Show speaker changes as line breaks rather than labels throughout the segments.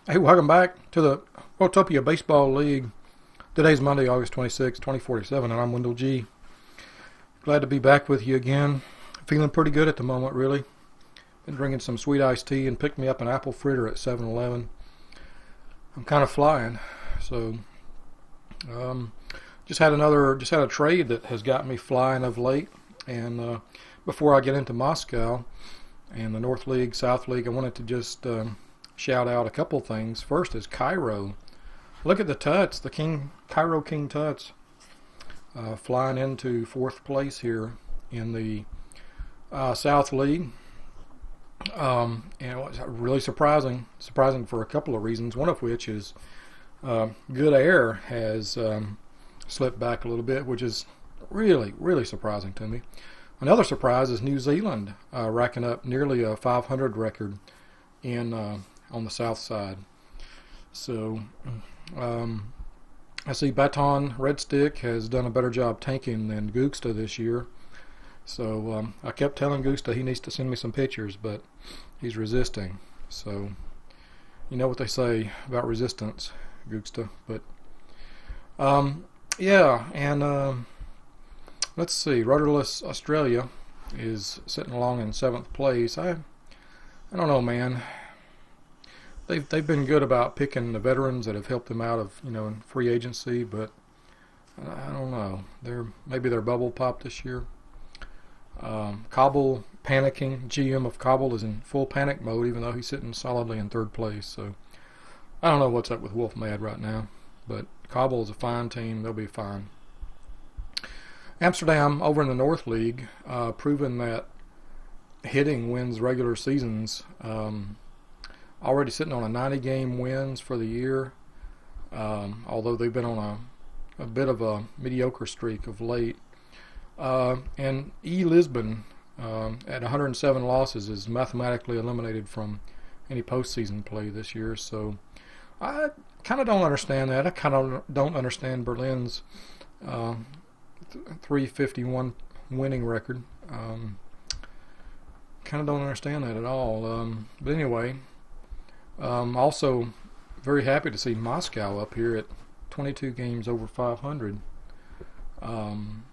Hey, welcome back to the Worldtopia Baseball League. Today's Monday, August 26, 2047, and I'm Wendell G. Glad to be back with you again. Feeling pretty good at the moment, really. Been drinking some sweet iced tea and picked me up an apple fritter at 7-Eleven. I'm kind of flying. So, just had a trade that has got me flying of late. And before I get into Moscow and the North League, South League, I wanted to just shout out a couple things. First is Cairo. Look at the Tuts, the Cairo King Tuts, flying into fourth place here in the South League. And it was really surprising for a couple of reasons. One of which is Good Air has slipped back a little bit, which is really surprising to me. Another surprise is New Zealand racking up nearly a 500 record in on the south side. So I see Baton Red Stick has done a better job tanking than Gusta this year. So I kept telling Gusta he needs to send me some pictures, but he's resisting. So you know what they say about resistance, Gusta. But yeah, and let's see. Rudderless Australia is sitting along in seventh place. I don't know, man. They've been good about picking the veterans that have helped them out of in free agency, but I don't know. Maybe they're bubble pop this year. Cobble panicking. GM of Cobble is in full panic mode, even though he's sitting solidly in third place. So I don't know what's up with Wolf Mad right now, but Cobble is a fine team. They'll be fine. Amsterdam over in the North League, proving that hitting wins regular seasons. Already sitting on a 90-game wins for the year, although they've been on a bit of a mediocre streak of late. And Lisbon at 107 losses is mathematically eliminated from any postseason play this year. So I kind of don't understand that. I kind of don't understand Berlin's 351 winning record. Kind of don't understand that at all. But anyway, also very happy to see Moscow up here at 22 games over 500. I'm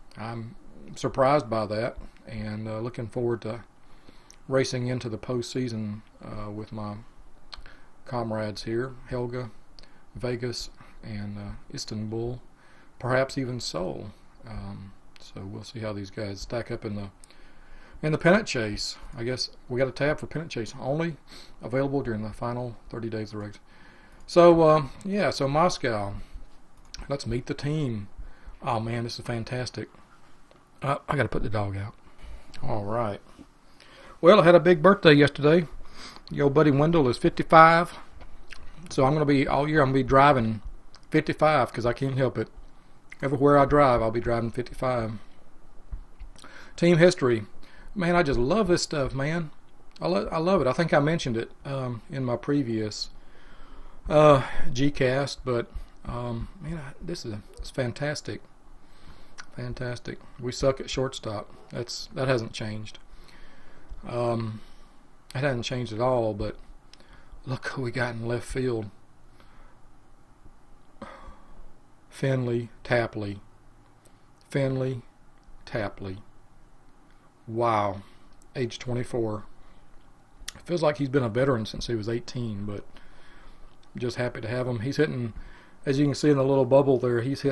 surprised by that, and looking forward to racing into the postseason with my comrades here, Helga, Vegas, and Istanbul, perhaps even Seoul. So we'll see how these guys stack up in the pennant chase. I guess we got a tab for pennant chase only available during the final 30 days of the race. So yeah, so Moscow. Let's meet the team. Oh man, this is fantastic. I got to put the dog out. All right. Well, I had a big birthday yesterday. Your buddy Wendell is 55. So I'm going to be, all year, I'm going to be driving 55 because I can't help it. Everywhere I drive, I'll be driving 55. Team history. Man, I just love this stuff, man. I love it. I think I mentioned it in my previous Gcast, but man, it's fantastic. Fantastic. We suck at shortstop. That hasn't changed. It hasn't changed at all. But look who we got in left field. Finley Tapley. Wow. Age 24. Feels like he's been a veteran since he was 18, but I'm just happy to have him. He's hitting, as you can see in the little bubble there, he's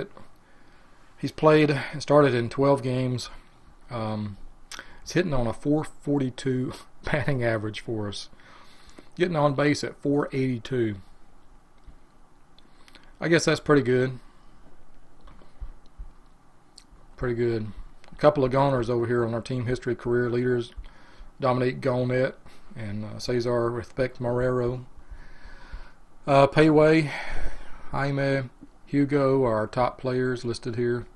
played and started in 12 games. He's hitting on a 442 batting average for us. Getting on base at 482. I guess that's pretty good. Pretty good. A couple of goners over here on our team history career leaders. Dominique Comet and Cesar Respect Marrero. Payway, Jaime, Hugo are our top players listed here.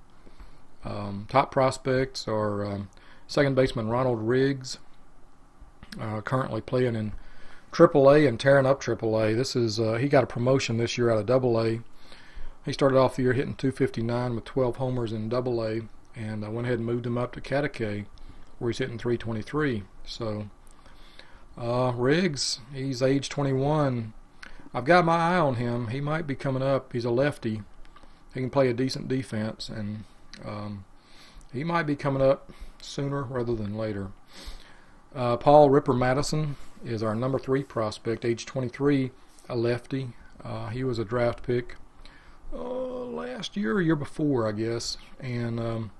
Top prospects are second baseman Ronald Riggs, currently playing in AAA and tearing up AAA. This is he got a promotion this year out of AA. He started off the year hitting .259 with 12 homers in AA, and I went ahead and moved him up to Catacay, where he's hitting .323. So Riggs, he's age 21. I've got my eye on him. He might be coming up. He's a lefty. He can play a decent defense, and he might be coming up sooner rather than later. Paul Ripper Madison is our number 3 prospect, age 23, a lefty. He was a draft pick last year or year before, I guess, and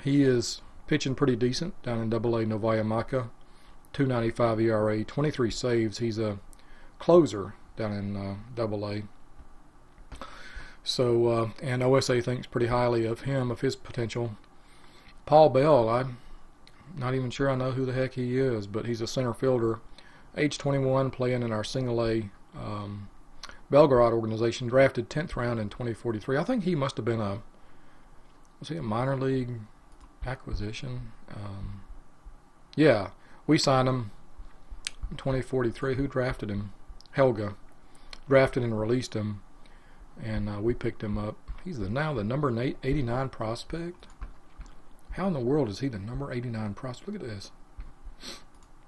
he is pitching pretty decent down in AA Novaya Maka, 2.95 ERA, 23 saves. He's a closer down in AA. So, and OSA thinks pretty highly of him, of his potential. Paul Bell, I'm not even sure I know who the heck he is, but he's a center fielder, age 21, playing in our single A Belgrade organization, drafted 10th round in 2043. I think he must have been was he a minor league acquisition? Yeah, we signed him in 2043. Who drafted him? Helga. Drafted and released him, and we picked him up. He's now the number 89 prospect. How in the world is he the number 89 prospect? Look at this.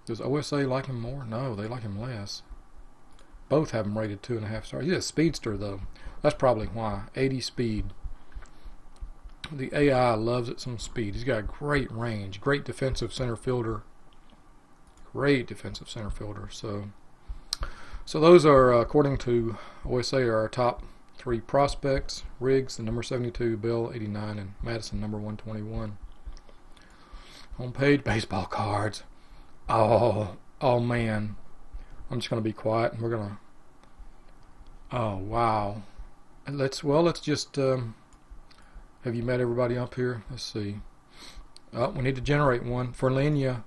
Does OSA like him more? No, they like him less. Both have him rated 2.5 stars. He's a speedster, though. That's probably why. 80 speed. The AI loves it some speed. He's got great range. Great defensive center fielder. Great defensive center fielder. So those are, according to OSA, are our top 3 prospects. Riggs, the number 72, Bell, 89, and Madison, number 121. Homepage, baseball cards. Oh man. I'm just going to be quiet, and we're going to... Oh, wow. Let's just... have you met everybody up here? Let's see. Oh, we need to generate one. For Lenya,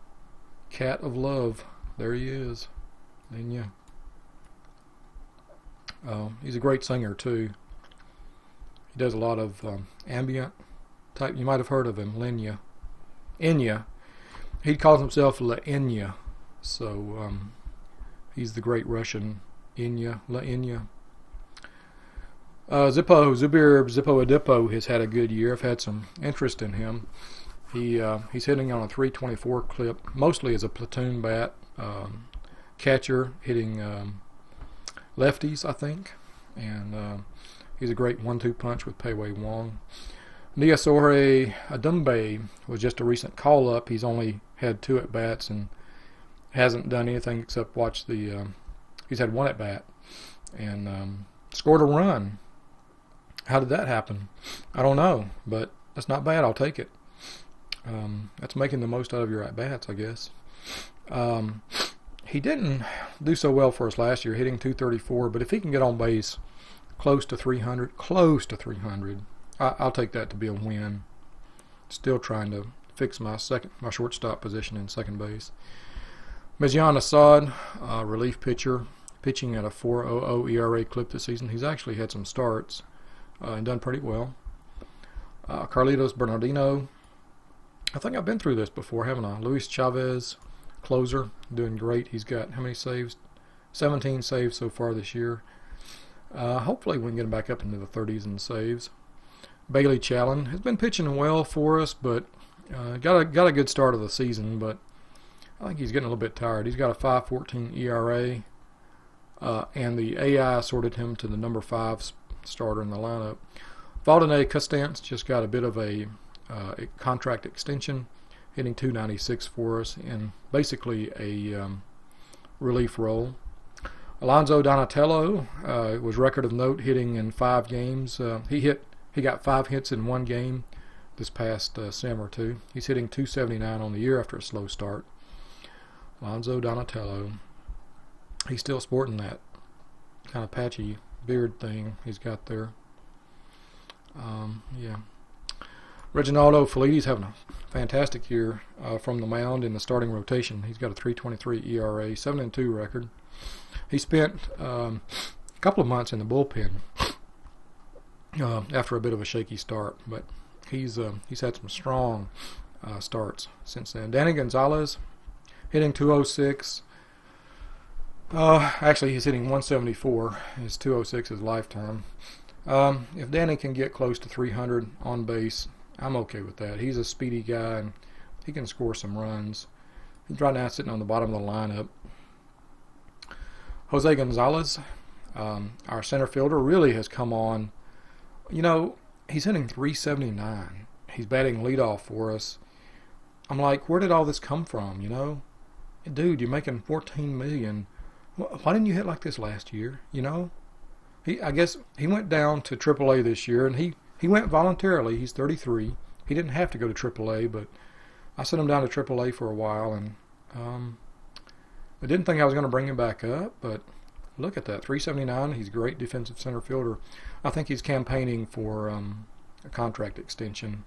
Cat of Love. There he is. Lenya. He's a great singer, too. He does a lot of ambient type. You might have heard of him, Lenya. Enya. He calls himself La Enya. So, he's the great Russian Enya, La Enya. Zubir Adipo has had a good year. I've had some interest in him. He's hitting on a 324 clip, mostly as a platoon bat, catcher, hitting lefties, I think. And he's a great 1-2 punch with Pei Wei Wong. Niasore Adumbe was just a recent call-up. He's only had 2 at-bats and hasn't done anything except watch the... he's had 1 at-bat and scored a run. How did that happen? I don't know, but that's not bad. I'll take it. That's making the most out of your at-bats, I guess. He didn't do so well for us last year, hitting 234, but if he can get on base close to 300, I'll take that to be a win. Still trying to fix my shortstop position in second base. Mizyan Assad, relief pitcher, pitching at a 4.00 ERA clip this season. He's actually had some starts and done pretty well. Carlitos Bernardino, I think I've been through this before, haven't I? Luis Chavez, closer, doing great. He's got how many saves? 17 saves so far this year. Hopefully we can get him back up into the 30s in saves. Bailey Challen has been pitching well for us, but got a good start of the season, but I think he's getting a little bit tired. He's got a 5.14 ERA, and the AI sorted him to the number 5 starter in the lineup. Valdene Custance just got a bit of a contract extension, hitting 296 for us in basically a relief role. Alonzo Donatello was record of note, hitting in 5 games. He got 5 hits in 1 game this past sim or two. He's hitting 279 on the year after a slow start. Alonzo Donatello. He's still sporting that kind of patchy beard thing he's got there. Yeah. Reginaldo Felides having a fantastic year from the mound in the starting rotation. He's got a 3.23 ERA, 7-2 record. He spent a couple of months in the bullpen after a bit of a shaky start, but he's had some strong starts since then. Danny Gonzalez hitting 206. Actually, he's hitting 174. His 206 is lifetime. If Danny can get close to 300 on base, I'm okay with that. He's a speedy guy, and he can score some runs. He's right now sitting on the bottom of the lineup. Jose Gonzalez, Our center fielder really has come on. You know, he's hitting 379. He's batting leadoff for us. I'm like, where did all this come from, you know? Dude, you're making $14 million. Why didn't you hit like this last year, you know? I guess he went down to AAA this year, and he went voluntarily. He's 33. He didn't have to go to AAA, but I sent him down to AAA for a while, and I didn't think I was going to bring him back up, but look at that, 379. He's a great defensive center fielder. I think he's campaigning for a contract extension.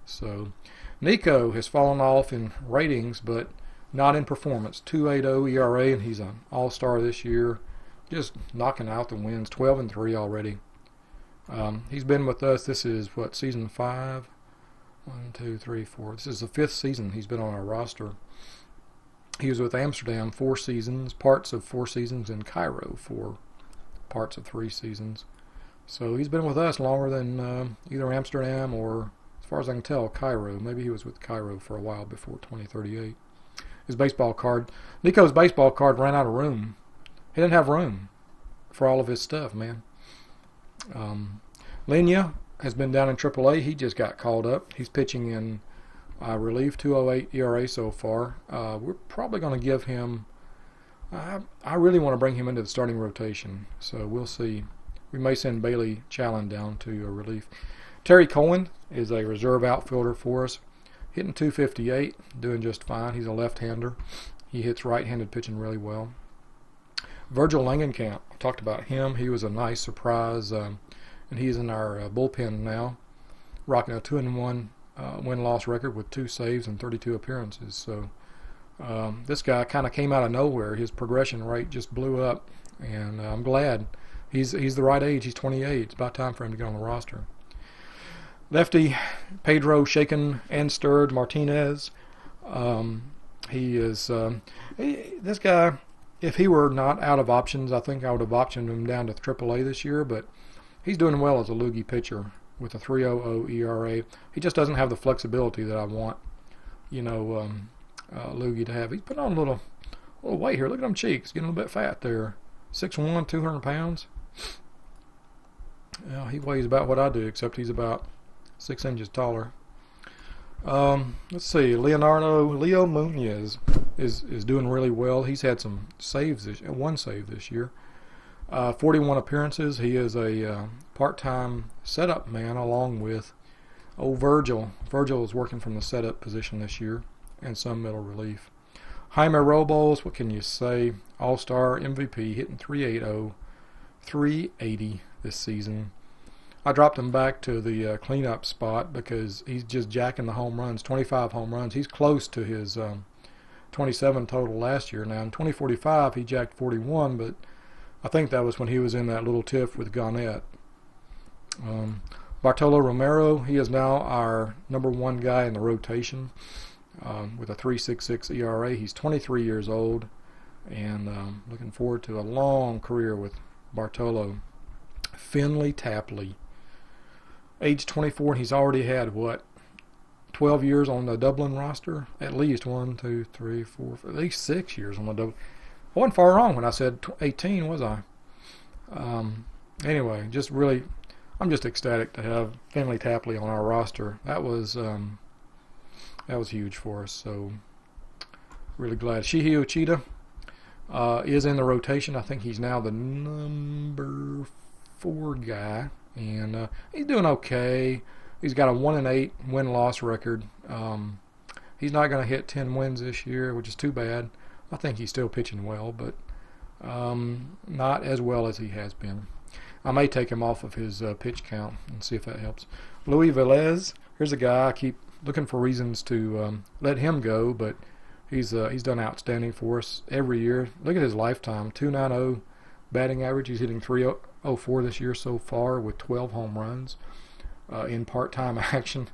So Nico has fallen off in ratings, but not in performance. 2.80 ERA, and he's an all-star this year. Just knocking out the wins, 12-3 already. He's been with us. This is, season 5? 1, 2, 3, 4. This is the 5th season he's been on our roster. He was with Amsterdam 4 seasons, parts of 4 seasons, in Cairo 4 parts of 3 seasons. So he's been with us longer than either Amsterdam or, as far as I can tell, Cairo. Maybe he was with Cairo for a while before 2038. His baseball card, Nico's baseball card ran out of room. He didn't have room for all of his stuff, man. Lenya has been down in AAA. He just got called up. He's pitching in relief, 2.08 ERA so far. We're probably going to give him, I really want to bring him into the starting rotation, so we'll see. We may send Bailey Challen down to relief. Terry Cohen is a reserve outfielder for us, hitting 258, doing just fine. He's a left-hander. He hits right-handed pitching really well. Virgil Langenkamp, I talked about him. He was a nice surprise, and he's in our bullpen now, rocking a 2-1 win-loss record with 2 saves and 32 appearances. So this guy kind of came out of nowhere. His progression rate just blew up, and I'm glad. He's the right age. He's 28. It's about time for him to get on the roster. Lefty Pedro Shaken and Stirred Martinez. He is this guy. If he were not out of options, I think I would have optioned him down to AAA this year, but he's doing well as a loogie pitcher with a 3.00 ERA. He just doesn't have the flexibility that I want, loogie to have. He's putting on a little weight here. Look at them cheeks, getting a little bit fat there. 6'1", 200 pounds. He weighs about what I do, except he's about 6 inches taller. Let's see. Leo Munoz is doing really well. He's had some saves, one save this year. 41 appearances. He is a part-time setup man along with Virgil. Virgil is working from the setup position this year and some middle relief. Jaime Robles, what can you say? All-star MVP, hitting 3.80, 380 this season. I dropped him back to the cleanup spot because he's just jacking the home runs, 25 home runs. He's close to his 27 total last year. Now, in 2045, he jacked 41, but I think that was when he was in that little tiff with Garnett. Bartolo Romero, he is now our number 1 guy in the rotation with a 3.66 ERA. He's 23 years old, and looking forward to a long career with Bartolo. Finley Tapley, age 24, and he's already had, 12 years on the Dublin roster? At least 1, 2, 3, 4, at least 6 years on the Dublin. I wasn't far wrong when I said 18, was I? Anyway, I'm just ecstatic to have Finley Tapley on our roster. That was huge for us, so really glad. Shihei Uchida is in the rotation. I think he's now the number 4 guy, and he's doing okay. He's got a 1-8 win-loss record. He's not going to hit 10 wins this year, which is too bad. I think he's still pitching well, but not as well as he has been. I may take him off of his pitch count and see if that helps. Luis Velez, here's a guy I keep looking for reasons to let him go, but he's done outstanding for us every year. Look at his lifetime, 2.90 batting average. He's hitting 3.04 this year so far with 12 home runs in part-time action.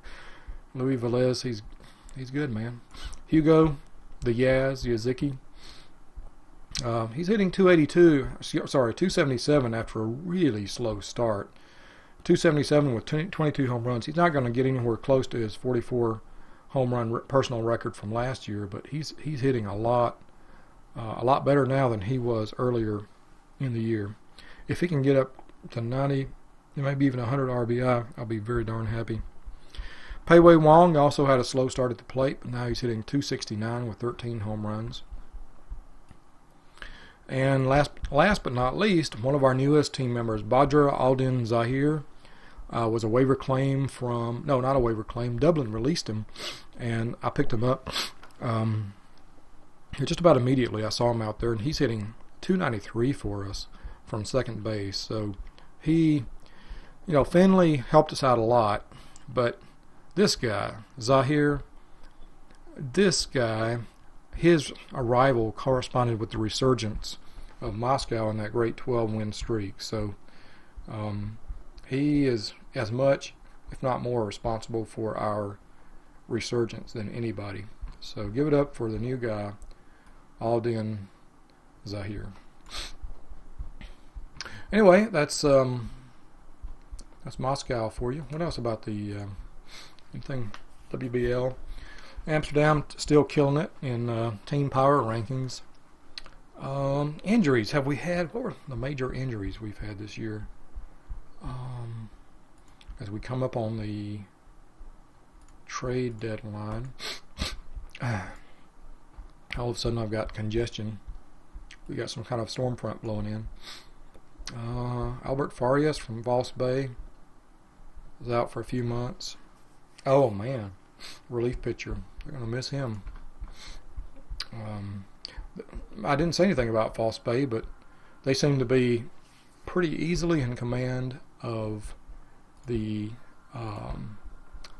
Luis Velez, he's good, man. Hugo, the Yazicki. He's hitting 277 after a really slow start. 277 with 22 home runs. He's not going to get anywhere close to his 44 home run personal record from last year, but he's hitting a lot better now than he was earlier in the year. if he can get up to 90, maybe even 100 RBI, I'll be very darn happy. Pei Wei Wong also had a slow start at the plate, but now he's hitting .269 with 13 home runs. And last but not least, one of our newest team members, Badra Aldin Zahir, was a waiver claim from, no, not a waiver claim, Dublin released him, and I picked him up just about immediately. I saw him out there, and he's hitting .293 for us from second base. So he, Finley helped us out a lot, but this guy, Zahir, his arrival corresponded with the resurgence of Moscow in that great 12-win streak. So he is as much, if not more, responsible for our resurgence than anybody. So give it up for the new guy, Aldin Zahir. Anyway, that's Moscow for you. What else about the anything WBL? Amsterdam still killing it in team power rankings. Injuries. Have we had? What were the major injuries we've had this year? As we come up on the trade deadline, all of a sudden I've got congestion. We got some kind of storm front blowing in. Albert Farias from Voss Bay is out for a few months. Oh man, relief pitcher. They're going to miss him. I didn't say anything about Voss Bay, but they seem to be pretty easily in command of the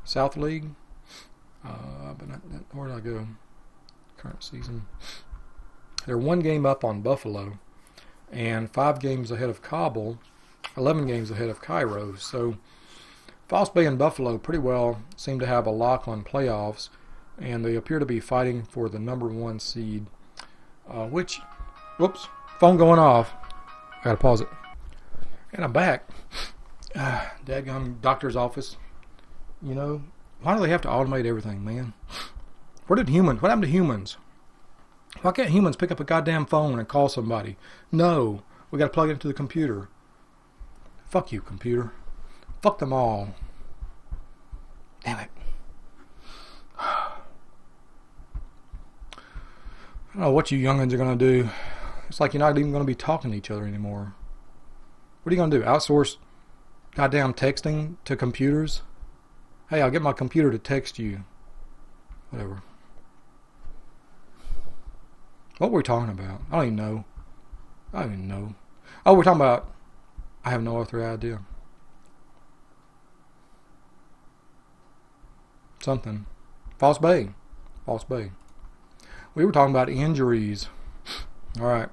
South League. But where did I go? Current season. They're one game up on Buffalo and 5 games ahead of Kabul, 11 games ahead of Cairo. So Voss Bay and Buffalo pretty well seem to have a lock on playoffs, and they appear to be fighting for the number 1 seed, whoops, phone going off. I gotta pause it. And I'm back. Dadgum doctor's office. Why do they have to automate everything, man? What happened to humans? Why can't humans pick up a goddamn phone and call somebody? No, we gotta plug it into the computer. Fuck you, computer. Fuck them all. Damn it. I don't know what you youngins are going to do. It's like you're not even going to be talking to each other anymore. What are you going to do? Outsource goddamn texting to computers? Hey, I'll get my computer to text you. Whatever. What were we talking about? I don't even know. Oh, we're talking about... I have no other idea. Something. Voss Bay. We were talking about injuries. All right.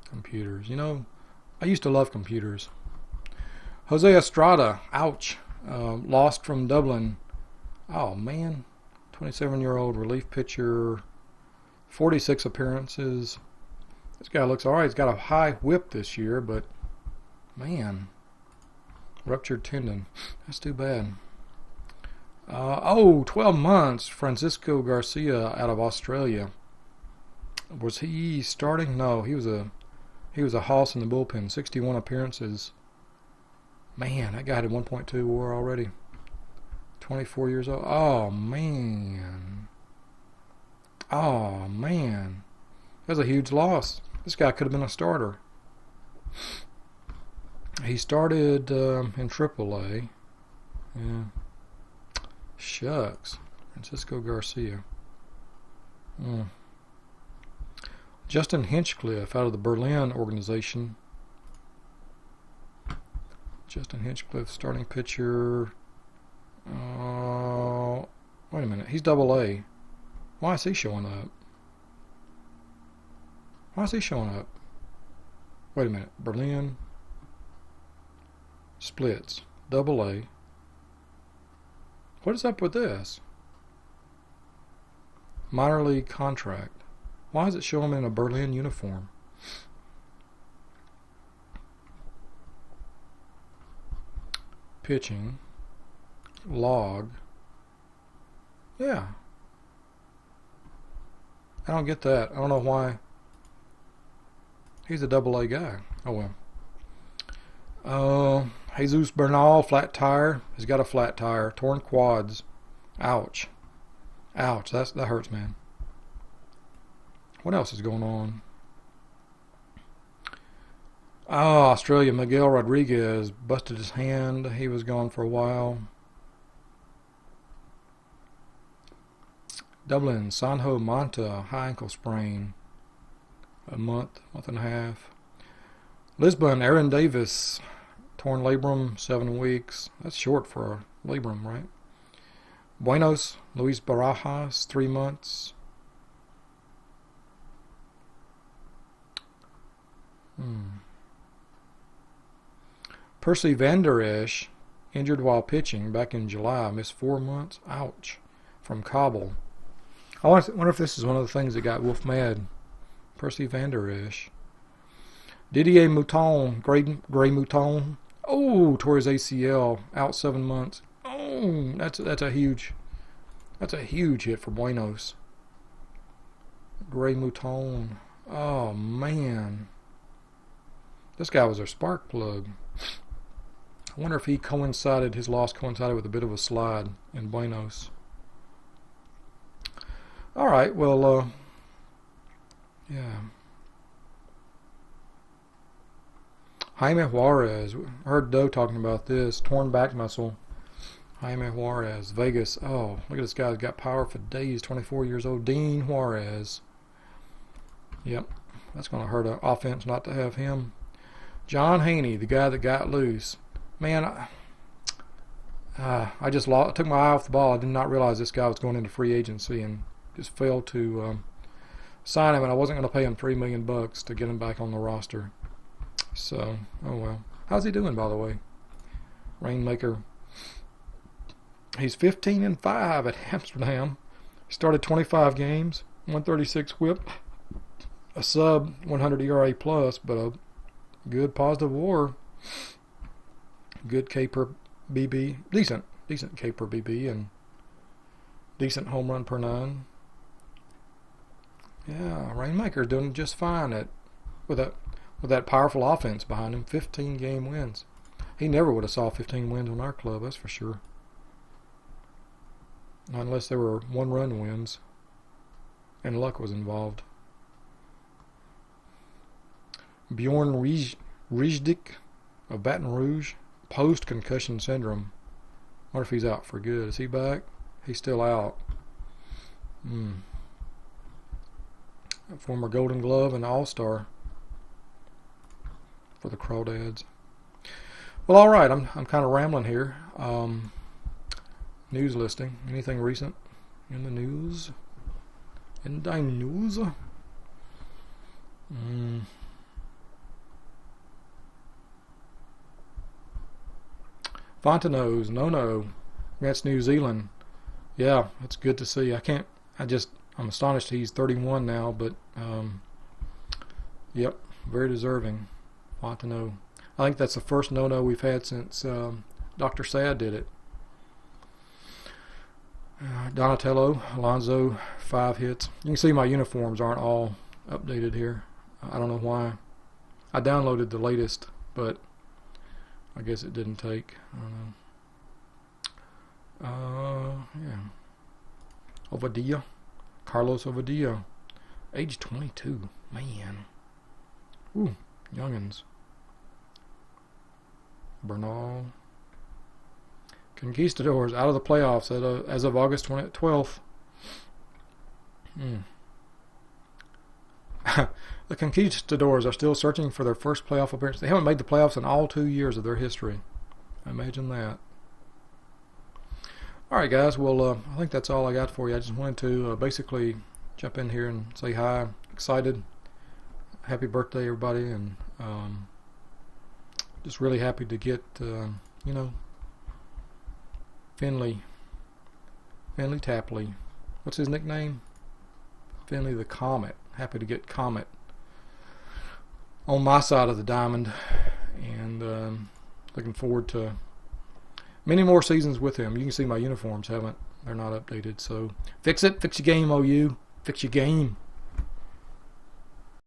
Computers. I used to love computers. Jose Estrada. Ouch. Lost from Dublin. Oh, man. 27-year-old relief pitcher. 46 appearances. This guy looks all right. He's got a high whip this year, but, man... Ruptured tendon. That's too bad. 12 months. Francisco Garcia out of Australia. Was he starting? No, he was a hoss in the bullpen. 61 appearances. Man, that guy had a 1.2 WAR already. 24 years old. Oh man. That's a huge loss. This guy could have been a starter. He started in AAA. Yeah. Shucks. Francisco Garcia. Justin Hinchcliffe out of the Berlin organization. Justin Hinchcliffe, starting pitcher. Wait a minute. He's AA. Why is he showing up? Wait a minute. Berlin. Splits. AA. What is up with this? Minor league contract. Why does it show him in a Berlin uniform? Pitching. Log. Yeah. I don't get that. I don't know why. He's a double-A guy. Oh, well. Jesus Bernal, flat tire. He's got a flat tire. Torn quads. Ouch. Ouch. That hurts, man. What else is going on? Oh, Australia. Miguel Rodriguez busted his hand. He was gone for a while. Dublin. Sanjo Manta. High ankle sprain. A month and a half. Lisbon. Aaron Davis. Torn labrum. 7 weeks. That's short for a labrum, right? Buenos. Luis Barajas. 3 months. Percy van der Esch, injured while pitching back in July, missed 4 months. Ouch. From Kabul. I wonder if this is one of the things that got Wolf mad. Percy van der Esch. Didier Mouton, Gray Mouton. Oh, tore his ACL. Out 7 months. Oh, that's a huge hit for Buenos. Gray Mouton. Oh man. This guy was their spark plug. I wonder if his loss coincided with a bit of a slide in Buenos. All right, well, yeah. Jaime Juarez. I heard Doe talking about this. Torn back muscle. Jaime Juarez. Vegas. Oh, look at this guy. He's got power for days. 24 years old. Dean Juarez. Yep. That's going to hurt an offense not to have him. John Haney, the guy that got loose. Man, I took my eye off the ball. I did not realize this guy was going into free agency and just failed to sign him, and I wasn't going to pay him $3 million to get him back on the roster. So, oh well. How's he doing, by the way? Rainmaker. He's 15-5 at Amsterdam. He started 25 games, 136 whip, a sub 100 ERA plus, but a good positive WAR. Good K per BB, decent K per BB, and decent home run per 9. Yeah, Rainmaker's doing just fine with that powerful offense behind him. 15 game wins. He never would have saw 15 wins on our club, that's for sure. Not unless there were 1-run wins and luck was involved. Bjorn Riesdick of Baton Rouge, post-concussion syndrome. I wonder if he's out for good. Is he back? He's still out. A former Golden Glove and All-Star for the Crawdads. Well, all right. I'm kind of rambling here. News listing. Anything recent in the news? In the news? Fontenot's no against New Zealand. Yeah, that's good to see. I'm astonished he's 31 now, but yep, very deserving. Fontenot. I think that's the first no we've had since Dr. Sad did it. Donatello, Alonso, 5 hits. You can see my uniforms aren't all updated here. I don't know why. I downloaded the latest, but I guess it didn't take. I don't know. Yeah. Ovadilla. Carlos Ovadilla. Age 22. Man. Ooh, youngins. Bernal. Conquistadors out of the playoffs as of August 12th. The Conquistadors are still searching for their first playoff appearance. They haven't made the playoffs in all 2 years of their history. Imagine that. All right, guys. Well, I think that's all I got for you. I just wanted to basically jump in here and say hi. Excited. Happy birthday, everybody. And just really happy to get, Finley Tapley. What's his nickname? Finley the Comet. Happy to get Comet on my side of the diamond, and looking forward to many more seasons with him. You can see my uniforms they're not updated, so fix your game, OU. Fix your game.